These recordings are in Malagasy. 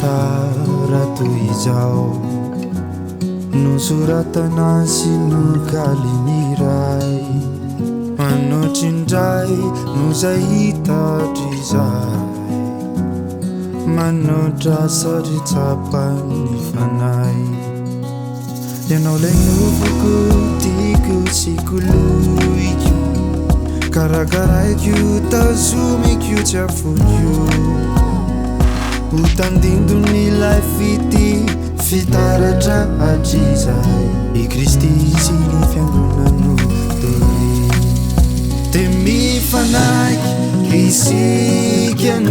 tantara toy izao nosoratana sy nokaliniray manoatra indray no zay hitatry izay manoatra sary tsapany fanay ianao lay novoko tiako sy koloiko karakaraiko tazomiko tsy afoko ho tandindony lay fity fitaratra hatrizay i Kristy sy ny fiangonano toy te mifanaiky isikany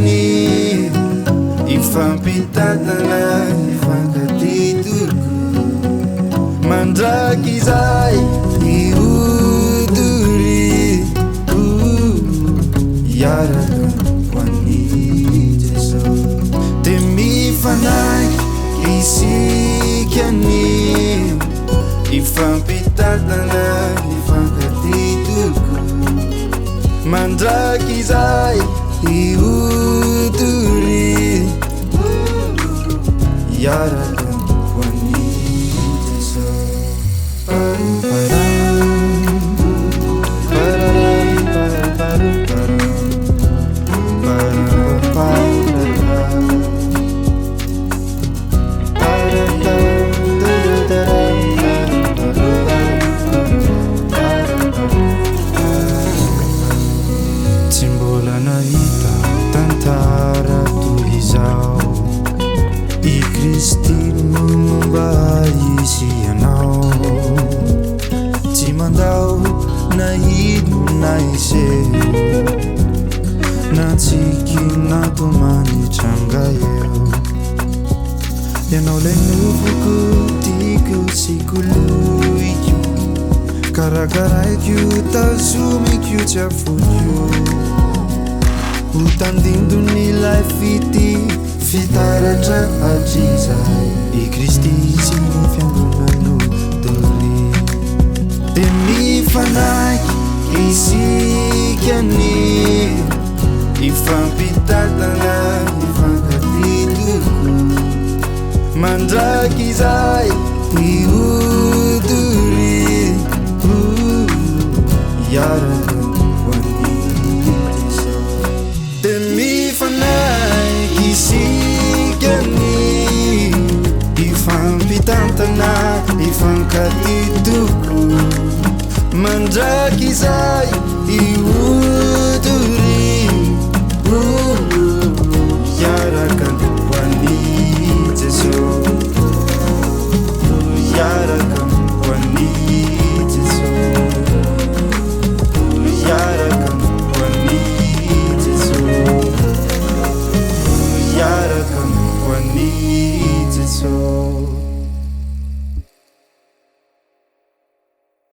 ifampitantana ifankatitoko mandraky izay iodory iaraka hoan'ny Jesosy te mifanaiky isikany ifampitantana ifankatitoko mandraky izay iodory iaraka hoan'ny Jesosy tsy mbola nahita tantara toy izao i Kristy momba izy ianao tsy mandao na ino na iseho na tsiky na tomany tranga eo ianao lay novoko tiako sy koloiko karakaraiko tazomiko tsy afoko ho tandindony lay fity fitaratra hatrizay i Kristy sy ny fiangonano toy te mifanaiky isikany ifampitantana ifankatitoko mandraky izay iodory iaraka hoan'ny Jesosy te mifanaiky isikany ifampitantana ifankatitoko mandraky izay iodory